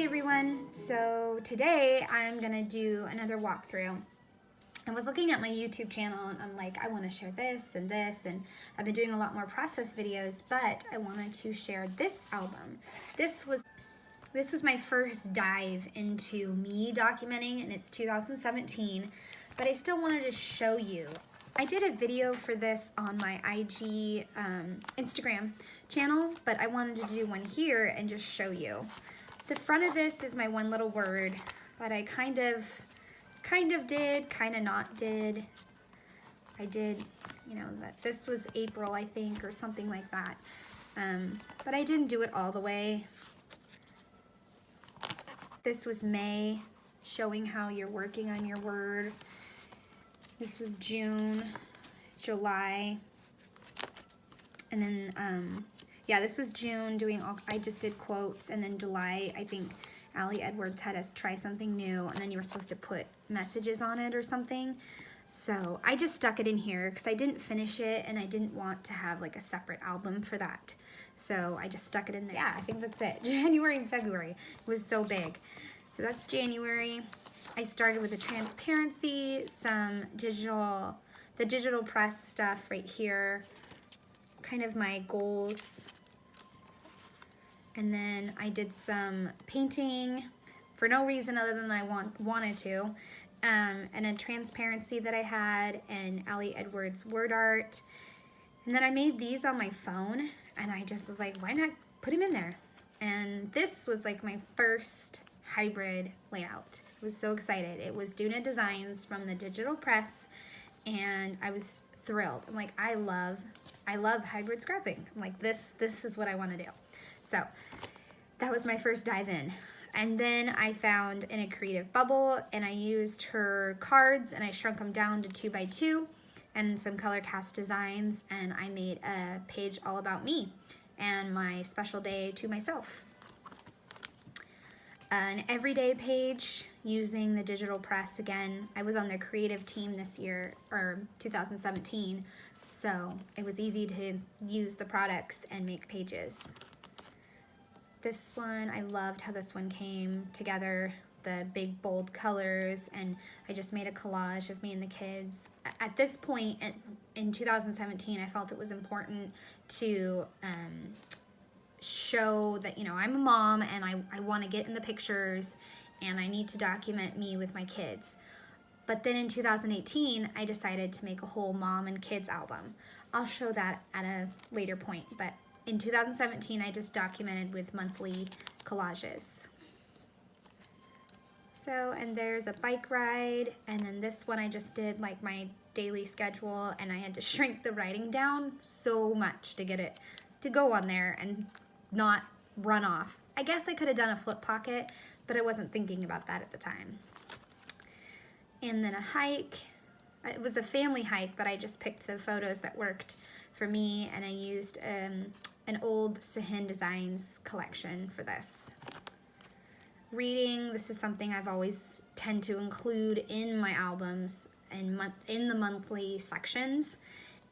everyone, so today I'm gonna do another walkthrough. I was looking at my YouTube channel and I'm like, I want to share this, and I've been doing a lot more process videos, but I wanted to share this album. This was my first dive into me documenting, and it's 2017, but I still wanted to show you. I did a video for this on my IG Instagram channel, but I wanted to do one here and just show you. The front of this is my one little word that I kind of did, kind of not did. I did, you know, that this was April, I think, or something like that. But I didn't do it all the way. This was May, showing how you're working on your word. This was June, July, and then, yeah, this was June, I just did quotes, and then July, I think Ali Edwards had us try something new, and then you were supposed to put messages on it or something. So I just stuck it in here because I didn't finish it, and I didn't want to have like a separate album for that. So I just stuck it in there. Yeah, I think that's it. January and February. It was so big. So that's January. I started with the transparency, the digital press stuff right here, kind of my goals. And then I did some painting for no reason other than I wanted to, and a transparency that I had, and Ali Edwards word art. And then I made these on my phone, and I just was like, why not put them in there? And this was like my first hybrid layout. I was so excited. It was Duna Designs from the digital press, and I was thrilled. I'm like, I love hybrid scrapping. I'm like, this is what I want to do. So that was my first dive in. And then I found in a creative bubble, and I used her cards, and I shrunk them down to 2 by 2 and some color cast designs, and I made a page all about me and my special day to myself. An everyday page using the digital press again. I was on the creative team this year, or 2017, so it was easy to use the products and make pages. This one, I loved how this one came together, the big bold colors, and I just made a collage of me and the kids. At this point in 2017, I felt it was important to show that, you know, I'm a mom and I want to get in the pictures and I need to document me with my kids. But then in 2018, I decided to make a whole mom and kids album. I'll show that at a later point, but in 2017, I just documented with monthly collages. So, and there's a bike ride, and then this one I just did like my daily schedule, and I had to shrink the writing down so much to get it to go on there and not run off. I guess I could have done a flip pocket, but I wasn't thinking about that at the time. And then a hike. It was a family hike, but I just picked the photos that worked for me, and I used an old Sahin Designs collection for this. Reading, this is something I've always tend to include in my albums and in the monthly sections,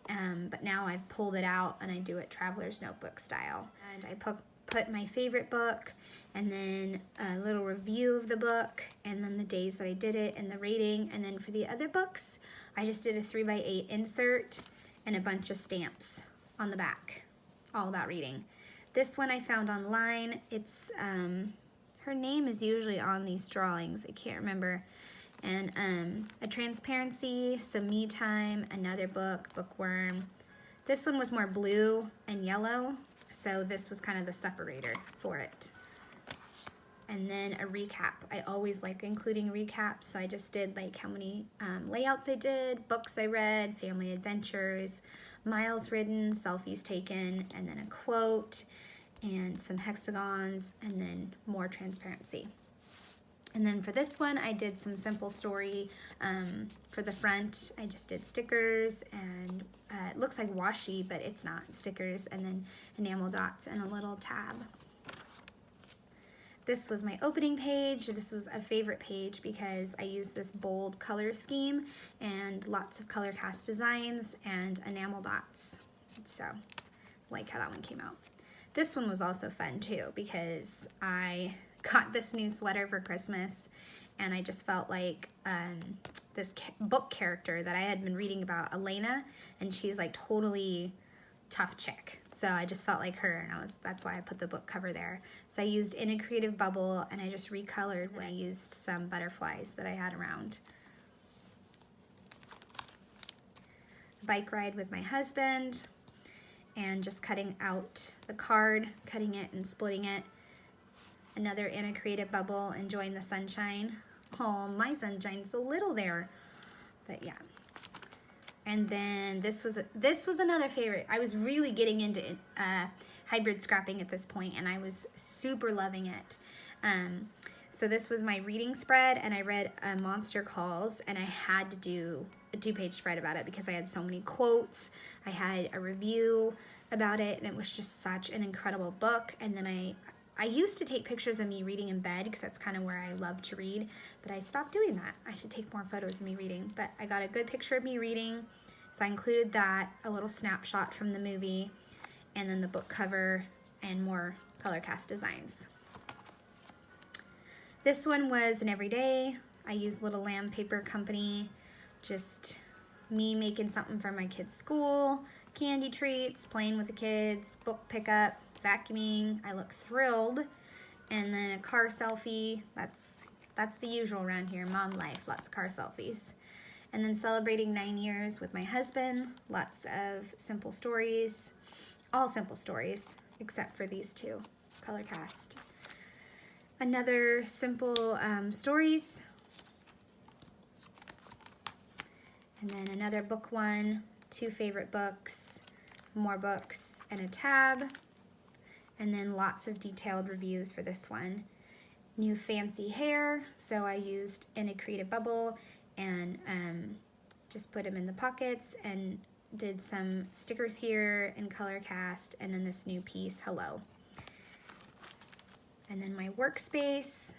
but now I've pulled it out and I do it Traveler's Notebook style. And I put my favorite book, and then a little review of the book, and then the days that I did it, and the rating. And then for the other books, I just did a 3 by 8 insert and a bunch of stamps on the back, all about reading. This one I found online. It's her name is usually on these drawings, I can't remember. And a transparency, some me time, another book, bookworm. This one was more blue and yellow, so this was kind of the separator for it. And then a recap. I always like including recaps, so I just did like how many layouts I did, books I read, family adventures, miles ridden, selfies taken, and then a quote, and some hexagons, and then more transparency. And then for this one, I did some simple story. For the front, I just did stickers, and it looks like washi, but it's not. Stickers, and then enamel dots, and a little tab. This was my opening page. This was a favorite page because I used this bold color scheme and lots of color cast designs and enamel dots. So, like how that one came out. This one was also fun too because I got this new sweater for Christmas, and I just felt like this book character that I had been reading about, Elena, and she's like totally tough chick. So I just felt like her, and that's why I put the book cover there. So I used In a Creative Bubble, and I just recolored when I used some butterflies that I had around. Bike ride with my husband, and just cutting out the card, cutting it and splitting it. Another In a Creative Bubble, enjoying the sunshine. Oh, my sunshine's so little there. But yeah. And then this was another favorite. I was really getting into hybrid scrapping at this point, and I was super loving it. So this was my reading spread, and I read Monster Calls, and I had to do a 2-page spread about it because I had so many quotes. I had a review about it, and it was just such an incredible book. And then I used to take pictures of me reading in bed because that's kind of where I love to read, but I stopped doing that. I should take more photos of me reading, but I got a good picture of me reading, so I included that, a little snapshot from the movie, and then the book cover and more color cast designs. This one was an everyday. I used Little Lamb Paper Company, just me making something for my kids' school, candy treats, playing with the kids, book pickup, vacuuming. I look thrilled. And then a car selfie. That's the usual around here. Mom life, lots of car selfies. And then celebrating 9 years with my husband. Lots of simple stories. All simple stories, except for these two, color cast. Another simple stories. And then another book one, 2 favorite books, more books, and a tab. And then lots of detailed reviews for this one. New fancy hair, so I used In a Creative Bubble and just put them in the pockets and did some stickers here in color cast, and then this new piece, Hello. And then my workspace,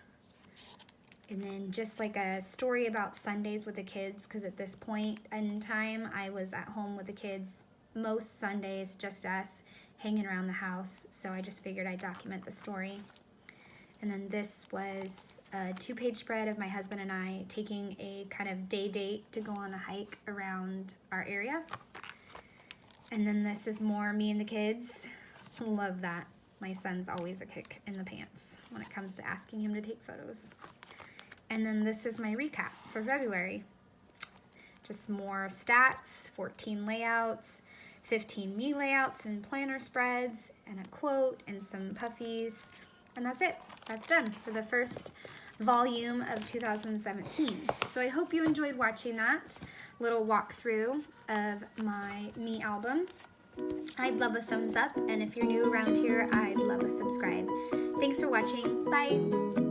and then just like a story about Sundays with the kids, because at this point in time I was at home with the kids most Sundays, just us hanging around the house, so I just figured I'd document the story. And then this was a 2-page spread of my husband and I taking a kind of day date to go on a hike around our area. And then this is more me and the kids. Love that. My son's always a kick in the pants when it comes to asking him to take photos. And then this is my recap for February. Just more stats, 14 layouts, 15 me layouts and planner spreads, and a quote, and some puffies. And that's it. That's done for the first volume of 2017. So I hope you enjoyed watching that little walkthrough of my me album. I'd love a thumbs up, and if you're new around here, I'd love a subscribe. Thanks for watching. Bye.